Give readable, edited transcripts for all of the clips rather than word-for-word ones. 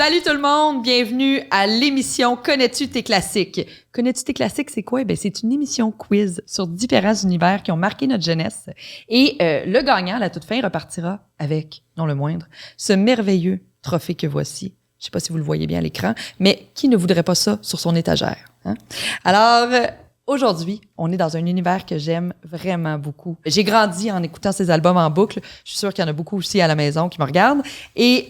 Salut tout le monde, bienvenue à l'émission Connais-tu tes classiques? Connais-tu tes classiques, c'est quoi? Ben, c'est une émission quiz sur différents univers qui ont marqué notre jeunesse. Et le gagnant, à la toute fin, repartira avec, non le moindre, ce merveilleux trophée que voici. Je sais pas si vous le voyez bien à l'écran, mais qui ne voudrait pas ça sur son étagère? Hein? Alors, aujourd'hui, on est dans un univers que j'aime vraiment beaucoup. J'ai grandi en écoutant ces albums en boucle. Je suis sûre qu'il y en a beaucoup aussi à la maison qui me regardent. Et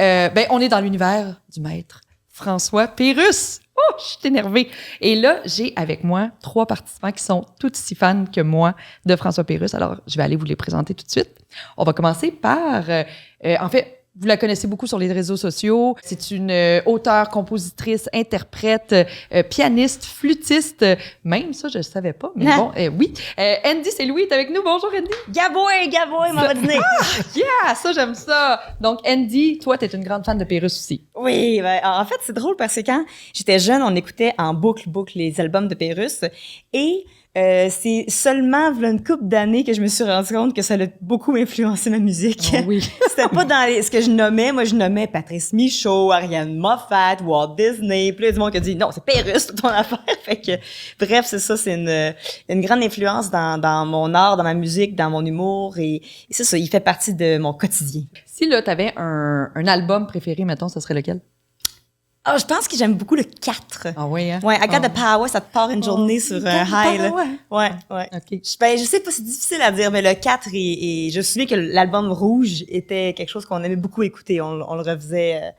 on est dans l'univers du maître François Pérusse. Oh, je suis énervée. Et là, j'ai avec moi 3 participants qui sont tout aussi fans que moi de François Pérusse. Alors, je vais aller vous les présenter tout de suite. On va commencer par... en fait, vous la connaissez beaucoup sur les réseaux sociaux. C'est une auteure, compositrice, interprète, pianiste, flûtiste. Même ça, je ne savais pas, mais bon, oui. Andy, c'est Louis, est avec nous. Bonjour, Andy. Gaboy, m'en va dîner. Yeah, ça, j'aime ça. Donc, Andy, toi, tu es une grande fan de Pérusse aussi. Oui, ben, en fait, c'est drôle parce que quand j'étais jeune, on écoutait en boucle les albums de Pérusse et c'est seulement v'là une couple d'années que je me suis rendu compte que ça a beaucoup influencé ma musique. Oh oui. C'était pas dans ce que je nommais. Moi, je nommais Patrice Michaud, Ariane Moffat, Walt Disney. Puis là, il y a du monde qui a dit non, c'est Pérusse, ton affaire. Fait que, bref, c'est ça, c'est une grande influence dans mon art, dans ma musique, dans mon humour. Et c'est ça, il fait partie de mon quotidien. Si là, tu avais un album préféré, mettons, ça serait lequel? Ah, je pense que j'aime beaucoup le 4. Ah oui, hein? Ouais, I Got the Power, ça te part une journée sur un high, là. Ouais. OK. Je sais pas, c'est difficile à dire, mais le 4 et je me souviens que l'album Rouge était quelque chose qu'on aimait beaucoup écouter. On le refaisait,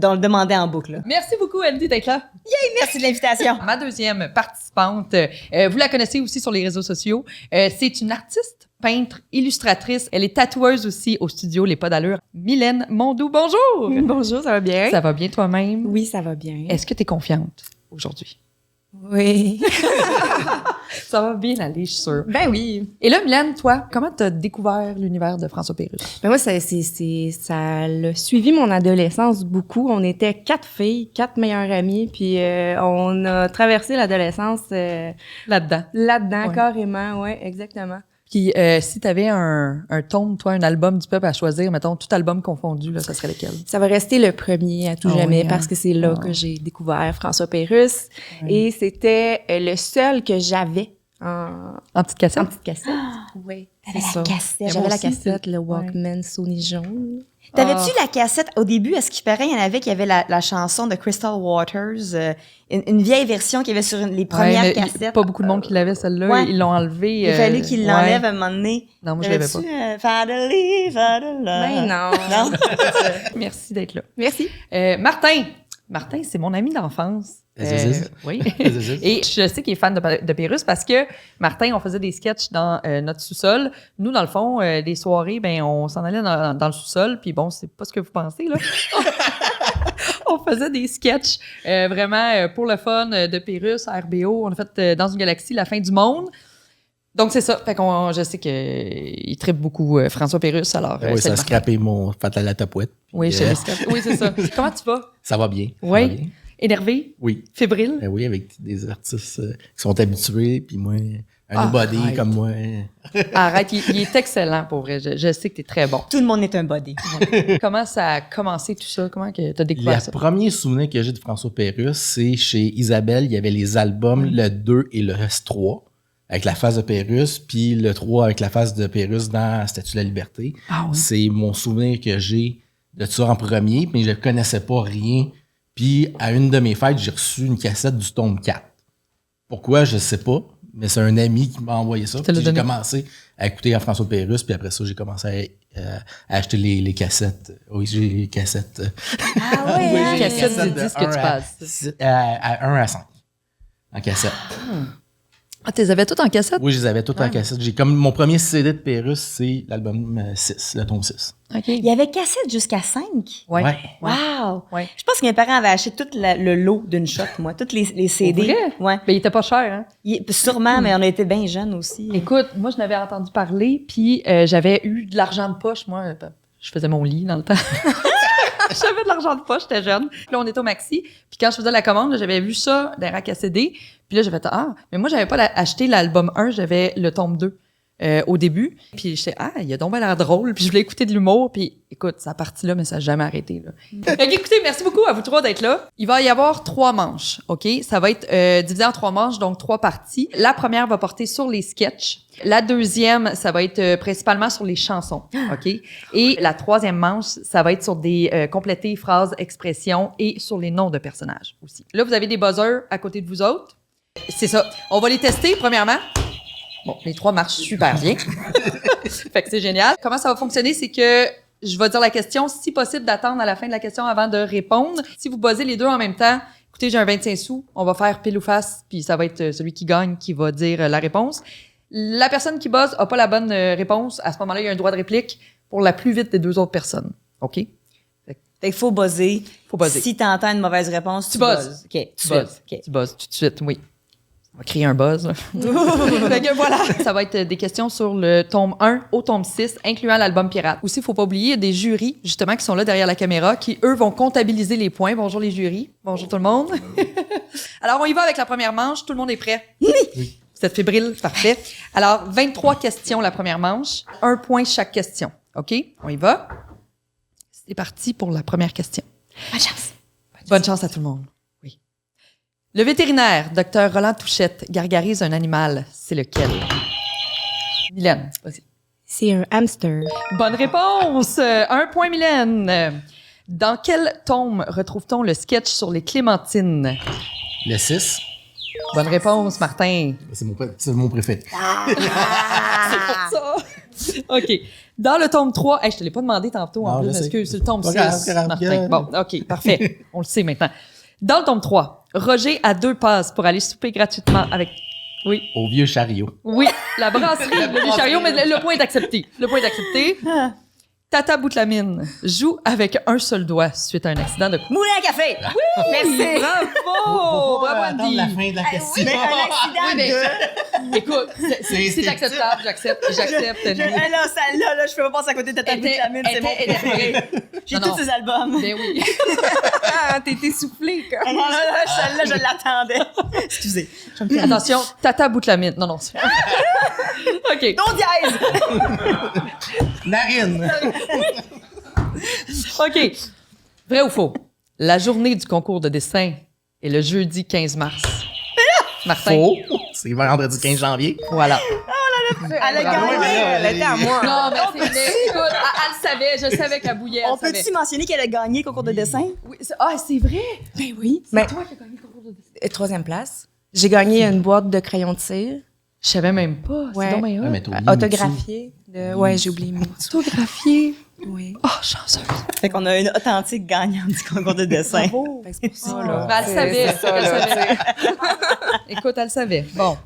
on le demandait en boucle, là. Merci beaucoup, Andy, d'être là. Yay, merci de l'invitation. Ma deuxième participante, vous la connaissez aussi sur les réseaux sociaux. C'est une artiste, peintre, illustratrice. Elle est tatoueuse aussi au studio Les Pas d'allure. Mylène Mondou, bonjour! Bonjour, ça va bien? Ça va bien toi-même? Oui, ça va bien. Est-ce que tu es confiante aujourd'hui? Oui. Ça va bien aller, je suis sûre. Ben oui. Et là, Mylène, toi, comment tu as découvert l'univers de François Pérusse? Ben moi, ça a suivi mon adolescence beaucoup. On était 4 filles, 4 meilleures amies, puis on a traversé l'adolescence Là-dedans. là-dedans, Ouais. carrément, ouais, exactement. Puis si tu avais un tome, toi, un album du peuple à choisir, mettons, tout album confondu, là, ça serait lequel? Ça va rester le premier à tout Oh jamais oui, parce hein? que c'est là que j'ai découvert François Pérusse. Et c'était le seul que j'avais en En petite cassette? petite cassette. Oui, T'avais c'est la ça. cassette. Moi J'avais la aussi, cassette, le Walkman Sony jaune. T'avais-tu la cassette? Au début, à ce qui paraît, il y en avait qui avait la chanson de Crystal Waters, une vieille version qu'il y avait sur les premières mais cassettes. pas beaucoup de monde qui l'avait, celle-là. Ouais. Ils l'ont enlevée. Il a fallu qu'il l'enlève ouais. à un moment donné. Non, moi, je l'avais pas. Finally, Ben non. Non? Merci d'être là. Merci. Martin, c'est mon ami d'enfance. Oui. Zzzz. Et je sais qu'il est fan de Pérusse parce que, Martin, on faisait des sketchs dans notre sous-sol. Nous, dans le fond, les soirées, ben, on s'en allait dans le sous-sol. Puis bon, c'est pas ce que vous pensez, là. On faisait des sketchs vraiment pour le fun de Pérusse à RBO. On a fait Dans une galaxie, la fin du monde. Donc, c'est ça. Fait qu'on, je sais qu'il tripe beaucoup François Pérusse. Alors, Oui, ça a salut, Martin. scrappé mon fatal à tapouette. Oui, je Puis, l'ai scrappé. Oui, c'est ça. Comment tu vas? ça va bien. Ça Oui. va bien. Énervé? Oui. Fébrile? Ben oui, avec des artistes qui sont habitués, puis moi, un nobody arrête. comme moi. Arrête, il est excellent pour vrai. Je sais que tu es très bon. Tout le monde est un body. Comment ça a commencé tout ça? Comment tu as découvert Le ça? premier souvenir que j'ai de François Pérusse, c'est chez Isabelle, il y avait les albums, le 2 et le 3, avec la face de Pérusse, puis le 3 avec la face de Pérusse dans Statue de la Liberté. Ah oui? C'est mon souvenir que j'ai de ça en premier, mais je ne connaissais pas rien. Puis, à une de mes fêtes, j'ai reçu une cassette du tome 4. Pourquoi, je ne sais pas, mais c'est un ami qui m'a envoyé ça. Qui te l'a Puis j'ai donné. commencé à écouter à François Pérusse, puis après ça, j'ai commencé à acheter les cassettes. Oui, j'ai les cassettes. Ah Oui, ouais, j'ai cassette cassettes de de disques que tu 1 passes. à 1 à 5 en cassette. Ah, tu les avais toutes en cassette? Oui, je les avais toutes en cassette. J'ai comme mon premier CD de Pérusse, c'est l'album 6, le tome 6. OK. Il y avait cassette jusqu'à 5. Ouais. Ouais. Wow! Ouais. Je pense que mes parents avaient acheté tout le lot d'une shot, moi. Toutes les CD. Pour vrai? Ouais. Ben, il était pas cher, hein? Sûrement, mais on a été bien jeunes aussi. Écoute, moi, je n'avais entendu parler, puis j'avais eu de l'argent de poche. Moi, je faisais mon lit dans le temps. J'avais de l'argent de poche, j'étais jeune. Puis là, on était au Maxi. Puis quand je faisais la commande, là, j'avais vu ça dans les racks à CD. Puis là, j'avais fait, ah, mais moi, j'avais pas acheté l'album 1, j'avais le tome 2. au début. Puis j'étais, il a donc bien l'air drôle. Puis je voulais écouter de l'humour. Puis écoute, ça a parti là, mais ça n'a jamais arrêté. Là. Fait qu'écoutez, merci beaucoup à vous trois d'être là. Il va y avoir 3 manches, OK? Ça va être divisé en 3 manches, donc 3 parties. La première va porter sur les sketchs. La deuxième, ça va être principalement sur les chansons, OK? Et la troisième manche, ça va être sur des complétés, phrases, expressions et sur les noms de personnages aussi. Là, vous avez des buzzers à côté de vous autres. C'est ça. On va les tester, premièrement. Bon, les 3 marchent super bien. Fait que c'est génial. Comment ça va fonctionner, c'est que je vais dire la question, si possible d'attendre à la fin de la question avant de répondre. Si vous buzzez les deux en même temps, écoutez, j'ai un 25 sous, on va faire pile ou face, puis ça va être celui qui gagne qui va dire la réponse. La personne qui buzz a pas la bonne réponse. À ce moment-là, il y a un droit de réplique pour la plus vite des 2 autres personnes. OK? Fait qu'il faut buzzer. Faut buzzer. Si t'entends une mauvaise réponse, tu buzzes. OK, Tu buzzes. OK. Tu buzzes tout de suite, oui. On va créer un buzz. Fait que voilà. Ça va être des questions sur le tome 1 au tome 6, incluant l'album Pirate. Aussi, il faut pas oublier, il y a des jurys, justement, qui sont là derrière la caméra, qui, eux, vont comptabiliser les points. Bonjour les jurys. Bonjour tout le monde. Alors, on y va avec la première manche. Tout le monde est prêt? Oui. Vous êtes fébrile? Parfait. Alors, 23 questions la première manche. 1 point chaque question. OK? On y va. C'est parti pour la première question. Bonne chance. Bonne chance à tout le monde. Oui. Le vétérinaire, Dr. Roland Touchette, gargarise un animal. C'est lequel? Mylène, vas-y. C'est un hamster. Bonne réponse! 1 point, Mylène. Dans quel tome retrouve-t-on le sketch sur les clémentines? Le 6, Bonne réponse, Martin. c'est mon préféré. C'est pour ça. OK. Dans le tome 3, je te l'ai pas demandé tantôt, en Non, plus, je sais. excuse, c'est le tome Pas 6, grave, pas grave, Martin. bien. Bon, OK, parfait. On le sait maintenant. Dans le tome 3, Roger a 2 passes pour aller souper gratuitement avec... Oui. Au vieux chariot. Oui, la brasserie, le vieux chariot, mais le point est accepté. Le point est accepté. Tata Boutlamine joue avec un seul doigt suite à un accident de... Moulin à café! Oui! Merci! Bravo! Bravo, Andy! la fin de la question. Mais un accident Oui, mais- de... Écoute, c'est acceptable, j'accepte. Andy. Alors, celle-là, je peux pas passer à côté de Tata Boutlamine, c'est mon était préféré. J'ai Non, tous ses albums. Ben oui. Ah, t'es essoufflé, quoi. Ah non, celle-là, je l'attendais. Excusez. Attention, Tata Boutlamine. Non, c'est... OK. Non dièse! Narine. OK. Vrai ou faux? La journée du concours de dessin est le jeudi 15 mars. Martin? Faux. C'est vendredi 15 janvier. Voilà. Elle a Bravo, gagné. Elle était à moi. Non, mais écoute, elle le savait. Je savais qu'elle bouillait. On elle savait. peut-tu mentionner qu'elle a gagné le concours de dessin? Oui, c'est vrai? Ben oui. C'est Mais, toi qui as gagné le concours de dessin. 3e place. J'ai gagné une boîte de crayons de cire. Je savais même pas. Ouais. C'est donc bien hot. mais t'as oublié Mitsu. Autographiée. Ouais, j'ai oublié Mitsu. Autographié. Oui. Oh, chanceuse. Fait qu'on a une authentique gagnante du concours de dessin. Bravo. Fait que c'est pour ça, Ah. là. Ben, elle savait. C'est ça, Elle là, savait. Écoute, elle savait. Bon.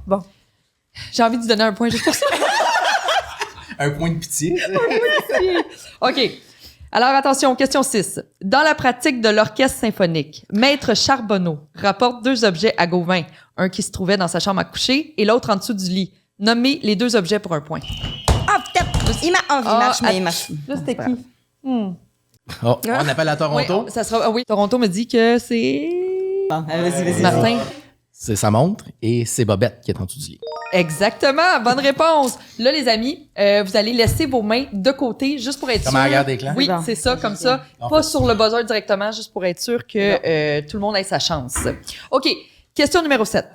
J'ai envie de lui donner un point juste pour ça. Un point de pitié. OK. Alors, attention, question 6. Dans la pratique de l'orchestre symphonique, Maître Charbonneau rapporte 2 objets à Gauvin, un qui se trouvait dans sa chambre à coucher et l'autre en dessous du lit. Nommez les 2 objets pour un point. Ah, peut-être. Il marche, mais il marche. Là, c'était qui? Oh, on appelle à Toronto. Oui, ça sera, oui, Toronto me dit que c'est... Bon, vas-y. Martin. C'est sa montre et c'est Bobette qui est en dessous du lit. Exactement, bonne réponse. Là, les amis, vous allez laisser vos mains de côté juste pour être Comme sûr. à la guerre des clans? Oui, Bon. c'est ça, comme ça. En Pas fait. sur le buzzer directement, juste pour être sûr que tout le monde ait sa chance. OK, question numéro 7.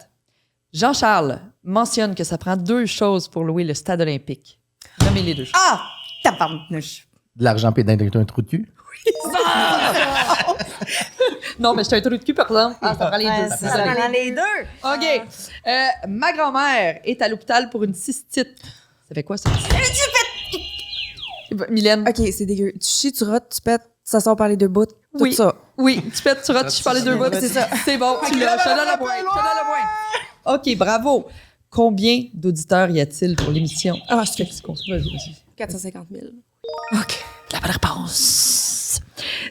Jean-Charles mentionne que ça prend 2 choses pour louer le stade olympique. Nommez les 2 choses. Ah! Tabarnouche. De l'argent et d'un trou de cul. Non, mais j'étais un trou de cul, par exemple. Ah, ça prend les 2. Ouais, c'est ça, dans les deux. OK. Ma grand-mère est à l'hôpital pour une cystite. Ça fait quoi, ça? Mylène? OK, c'est dégueu. Tu chies, tu rotes, tu pètes, ça sort par les 2 bouts. Tout Oui. ça. Oui, tu pètes, tu rates, je parlais 2 bouts. C'est ça. C'est bon, tu l'as. Je te donne le point. Je te donne le point. OK, bravo. Combien d'auditeurs y a-t-il pour l'émission? Ah, je suis Vas-y. 450 000. OK. La bonne réponse.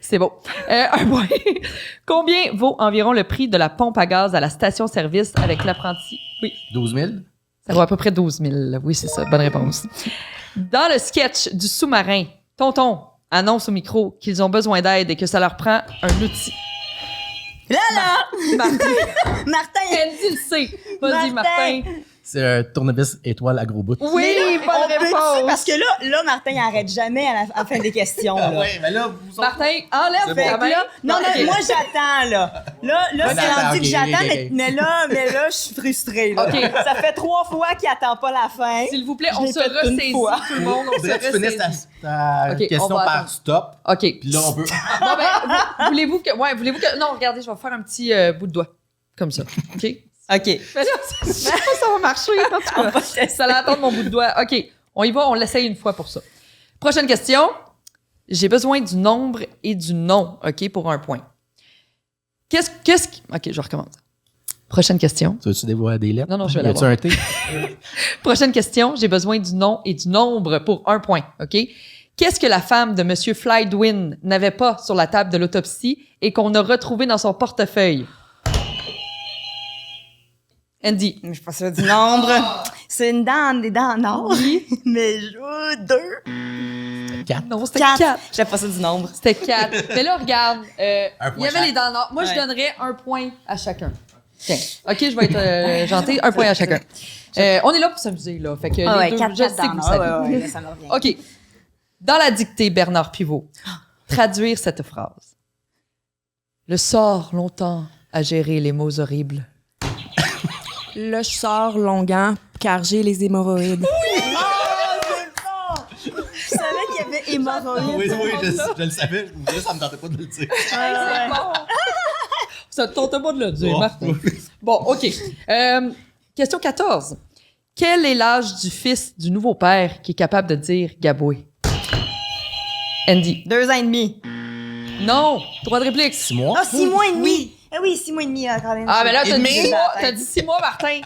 C'est bon. Un point. Combien vaut environ le prix de la pompe à gaz à la station-service avec l'apprenti? Oui. 12 000. Ça vaut à peu près 12 000. Oui, c'est ça. Bonne réponse. Dans le sketch du sous-marin, Tonton annonce au micro qu'ils ont besoin d'aide et que ça leur prend un outil. Là! Martin, Martin! Andy le sait. Vas-y, Martin. C'est un tournevis étoile à gros bout. Oui, On bonne peut-tu- réponse. Parce que là, Martin, il arrête jamais à la fin des questions. Là. ouais, mais là, vous Martin, enlève C'est Fait ta que main. là, non, ok. moi j'attends là. Là, Ah, c'est attends, rendu ok, que j'attends, ok. mais là, je suis frustrée. Là. Ok. Ça fait 3 fois qu'il attend pas la fin. S'il vous plaît, Je on l'ai se fait une ressaisit, fois. tout le monde, on se faudrait que tu finisses ressaisit. ta Ok, on question va par attendre. stop. OK. Puis là, on peut. Bon, ben, voulez-vous que... Non, regardez, je vais faire un petit bout de doigt. Comme ça. OK? OK. Mais là, je sais pas si ça va marcher. En tout cas, ça allait attendre mon bout de doigt. OK, on y va, on l'essaye une fois pour ça. Prochaine question. J'ai besoin du nombre et du nom, OK, pour un point. Qu'est-ce qui... OK, je recommence. Prochaine question. Tu veux-tu dévoiler des lettres? Non, je vais Y a-tu l'avoir. un T? Prochaine question. J'ai besoin du nom et du nombre pour un point, OK? Qu'est-ce que la femme de M. Flydwin n'avait pas sur la table de l'autopsie et qu'on a retrouvé dans son portefeuille? Andy. Je suis pas sûre du nombre. C'est une dent, des dents en or. Mais 2. 4. Non, c'était 4. 4. Je sais pas ça du nombre. C'était 4. Mais là, regarde, il y point avait chaque. les dents noires. Moi, je Ouais. donnerais un point à chacun. Tiens. OK, je vais être gentille. Un point à chacun. On est là pour s'amuser, là. Fait que Ah les ouais, deux, 4 je sais que vous savez. Ouais, là, ça me revient. OK. Dans la dictée Bernard Pivot, traduire cette phrase. Le sort longtemps à gérer les mots horribles. Là, je sors longuant car j'ai les hémorroïdes. Je savais qu'il y avait hémorroïdes. Oui, je le savais. Là, ça me tentait pas de le dire. C'est bon. Ça te tente pas de le dire, Bon. Martin. Bon, OK. Question 14. Quel est l'âge du fils du nouveau père qui est capable de dire Gaboué? Andy. 2 ans et demi. Non. Droit de réplique. 6 mois? Ah, 6 mois et demi. Ah oui, 6 mois et demi, Caroline. Ah, mais là, t'as Et dit demi? 6 mois. T'as dit 6 mois, Martin.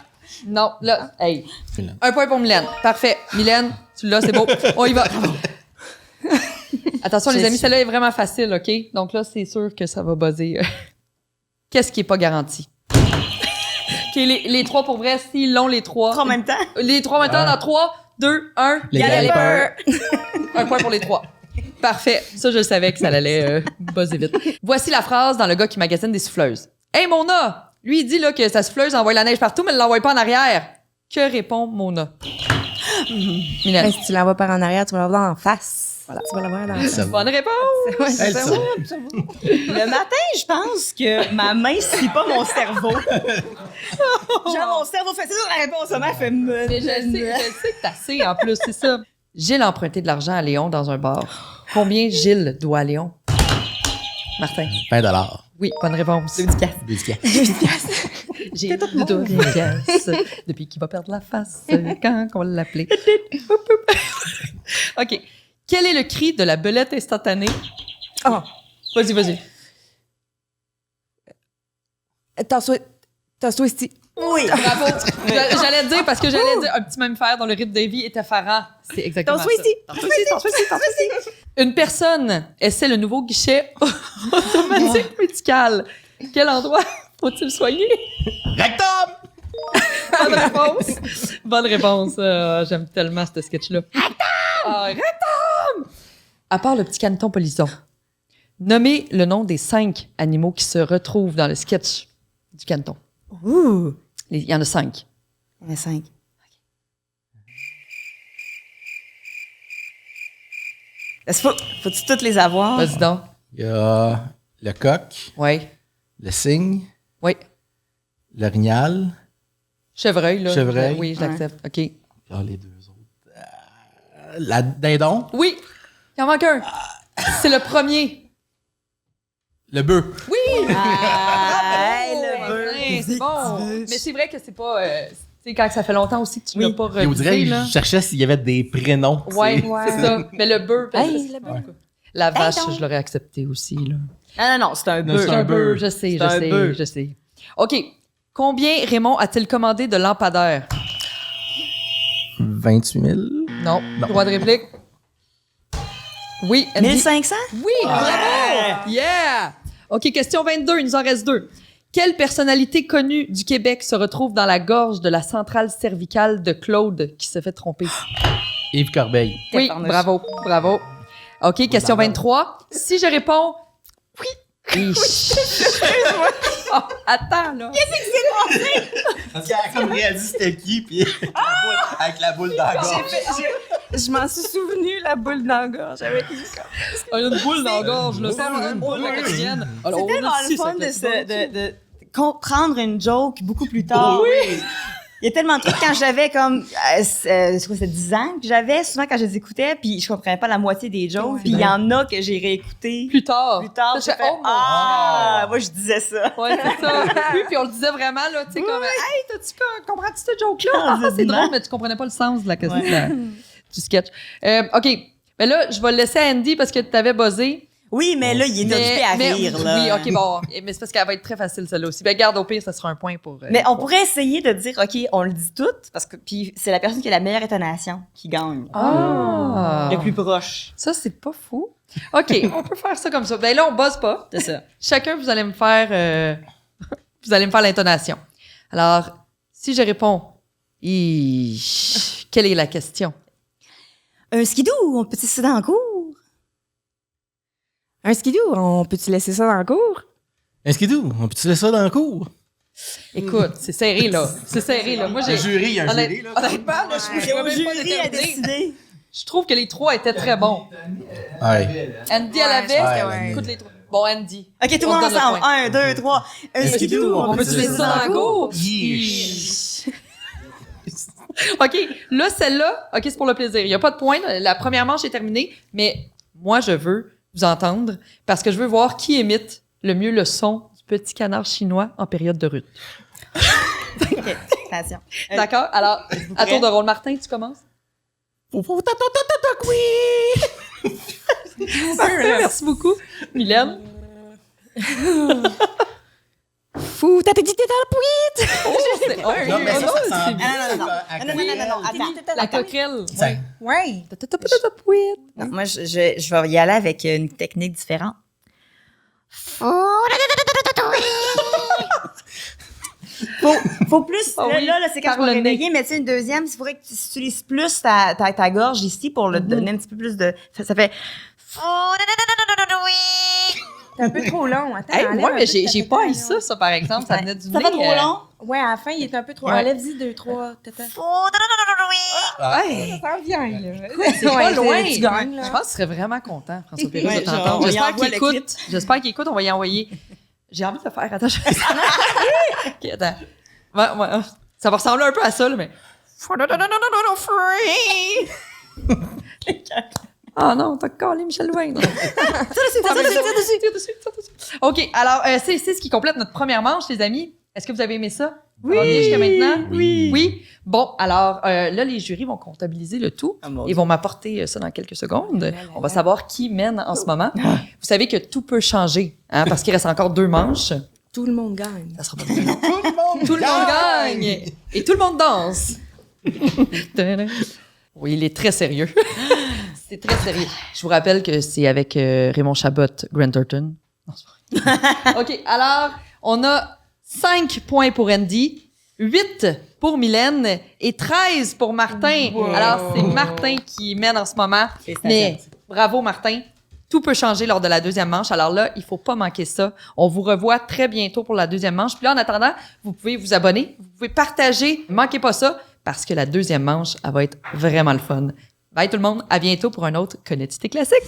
Non, là, hey. Mylène. Un point pour Mylène. Parfait. Mylène, tu l'as, c'est beau. On y va. Attention, les amis, celle-là est vraiment facile, OK? Donc là, c'est sûr que ça va buzzer. Qu'est-ce qui est pas garanti? OK, les 3 pour vrai, s'ils l'ont, les 3. 3 en même temps. Les 3 maintenant, dans 3, 2, 1. Les Galloper. Un point pour les 3. Parfait. Ça, je savais que ça allait buzzer vite. Voici la phrase dans Le gars qui magasine des souffleuses. Hey, Mona! Lui, il dit là, que sa souffleuse envoie la neige partout, mais elle l'envoie pas en arrière. Que répond Mona? Mylène. Ben, si tu l'envoies par en arrière, tu vas l'avoir en face. Voilà, tu vas l'avoir dans la face. Ça va. Bonne réponse! Ouais, Elle, ça ça va. va. Le matin, je pense que ma main suit pas mon cerveau. Genre, mon cerveau fait ça, la réponse, ma fait me. Mais je sais que t'as assez en plus, c'est ça. Gilles a emprunté de l'argent à Léon dans un bar. Combien Gilles doit à Léon? Martin. 20 Oui, bonne réponse. $2. J'ai deux pièces depuis qu'il va perdre la face. Quand on va l'appeler? OK. Quel est le cri de la belette instantanée? Oh. Vas-y. T'as ici. Oui. Bravo. J'allais te dire parce que j'allais dire un petit mammifère dont le rythme de vie est effarant. C'est exactement T'en ça. ici. Une personne essaie le nouveau guichet automatique médical. Quel endroit faut-il soigner? Rectum! Bonne réponse. Bonne réponse. J'aime tellement ce sketch-là. Rectum! À part le petit caneton polisson, nommez le nom des 5 animaux qui se retrouvent dans le sketch du caneton. Ouh. Il y en a 5. Il y en a 5. Faut-tu toutes les avoir? Vas-y donc. Il y a le coq, Oui. le cygne, Oui. l'orignal. Chevreuil, là. Chevreuil. Oui, je l'accepte. OK. Ah, les 2 autres. La dindon, Oui. Il en manque un. C'est le premier. le bœuf. Oui! Hey, le Bravo, bœuf. Martin, c'est bon. Mais c'est vrai que c'est pas... tu sais, quand ça fait longtemps aussi que tu Oui. l'as pas Et on dirait revisé, que là. je cherchais s'il y avait des prénoms. tu Ouais, sais. c'est ça. Mais le bœuf... Hey, le bœuf. La vache, donc. je l'aurais accepté aussi, là. Non, c'est un Non, bœuf. c'est un bœuf. Je sais, C'est un bœuf. je sais. OK. Combien Raymond a-t-il commandé de lampadaires? 28 000. Non. Non. Droit de réplique? Oui. Andy? 1500? Oui, bravo! Yeah! OK, question 22, il nous en reste 2. Quelle personnalité connue du Québec se retrouve dans la gorge de la centrale cervicale de Claude qui se fait tromper? Yves Corbeil. Oui, Tabarnouche. bravo. OK, question 23. Si je réponds oui. Attends, là. Parce qu'elle a comme réalisé c'était qui, puis avec la boule dans la gorge. Je m'en suis souvenu, la boule dans la gorge. Avec une Il y a une boule dans la gorge, là. C'est une boule la quotidienne. Alors, C'est on tellement a le ici, fun ça, de comprendre une joke beaucoup plus tard. Oui! Il y a tellement de trucs quand j'avais comme, je crois que c'est 10 ans que j'avais, souvent quand je les écoutais, puis je comprenais pas la moitié des jokes, puis il y en a que j'ai réécouté Plus tard. plus tard. Ça, J'ai je fais, fait, oh, mon ah, moi je disais ça. Ouais, c'est ça. Oui, puis on le disait vraiment, là, tu sais, comme, hey, comprends-tu cette joke-là? Ah, Ah, c'est dis-moi. drôle, mais tu comprenais pas le sens de la question, du sketch. OK. Mais là, je vais le laisser à Andy parce que tu t'avais buzzé. Oui, mais là, il est occupé à rire, là. Oui, OK, bon. Mais c'est parce qu'elle va être très facile, celle-là aussi. Ben, garde, au pire, ça sera un point pour. Mais on pourrait essayer de dire, OK, on le dit tout, parce que puis c'est la personne qui a la meilleure intonation qui gagne. Ah! Le plus proche. Ça, c'est pas fou. OK, on peut faire ça comme ça. Ben là, on buzz pas. C'est ça. Chacun, vous allez me faire l'intonation. Alors, si je réponds, quelle est la question? Un skidoo, on peut se dans le cours? Un skidoo, on peut-tu laisser ça dans le cours? Un skidoo, on peut-tu laisser ça dans le cours? Écoute, c'est serré, là. C'est serré, là. Moi, Il y a un jury, il y a un jury, là. Honnêtement, là, je C'est pourrais au même pas jury à déterminer. décider. Je trouve que les trois étaient très bons. Ouais. Andy, elle avait. je pense que ouais. Écoute les trois. Bon, Andy. OK, tout le On monde donne le ensemble. point. 1, 2, 3. Un skidoo, On peut se laisser ça dans la cour? OK, là, celle-là, OK, c'est pour le plaisir. Il n'y a pas de point. La première manche est terminée, mais moi, je veux vous entendre parce que je veux voir qui imite le mieux le son du petit canard chinois en période de rut. OK, attention. D'accord? Alors, à tour de rôle, Martin, tu commences? Merci beaucoup. Mylène? Fou, t'as dit t'es dans le puits! Oh, c'est Non, mais ça non, sent c'est bien. Non, attends. la coquerelle. Ouais. Non, moi, je vais y aller avec une technique différente. Faut plus, Ah oui, là, c'est quand par on va le nez. réveiller, mais tu sais, une deuxième, il faudrait que tu utilises plus ta gorge ici pour le donner un petit peu plus de, ça fait, C'est un peu trop long. Attends, Hey, enlève moi, un mais peu de ta j'ai pas eu tête, ça, ça, par exemple. Ça venait du ça nez. fait trop long? Ouais, à la fin, il est un peu trop. Ouais. Enlève-y 2, 3. Tata. Hey, Ça vient, là. c'est pas loin. Tu gagnes, là. Je pense qu'il serait vraiment content, François Pérusse, Ouais, de genre, t'entendre. on y J'espère envoie qu'il le écoute. J'espère qu'il écoute. On va y envoyer. J'ai envie de le faire. Attends, OK, attends. Ouais, ça va ressembler un peu à ça, là, mais... Ah non, t'as collé Michel Louvain. Tire dessus. OK, alors, c'est ce qui complète notre première manche, les amis. Est-ce que vous avez aimé ça? Ça va bien jusqu'à maintenant? Oui. Bon, alors, là, les jurys vont comptabiliser le tout. Ah, mon Ils vont m'apporter ça dans quelques secondes. On va savoir qui mène en ce moment. Vous savez que tout peut changer, hein, parce qu'il reste encore 2 manches. Tout le monde gagne. Ça sera pas très long. Tout le monde gagne! Et tout le monde danse! Oui, il est très sérieux. C'est très sérieux. Je vous rappelle que c'est avec Raymond Chabot, Grant Thornton. Non, c'est pas vrai. OK, alors, on a 5 points pour Andy, 8 pour Mylène et 13 pour Martin. Wow. Alors, c'est Martin qui mène en ce moment. Mais bravo, Martin. Tout peut changer lors de la deuxième manche. Alors là, il faut pas manquer ça. On vous revoit très bientôt pour la deuxième manche. Puis là, en attendant, vous pouvez vous abonner, vous pouvez partager. Manquez pas ça parce que la deuxième manche, elle va être vraiment le fun. Bye tout le monde. À bientôt pour un autre Connais-tu tes classiques?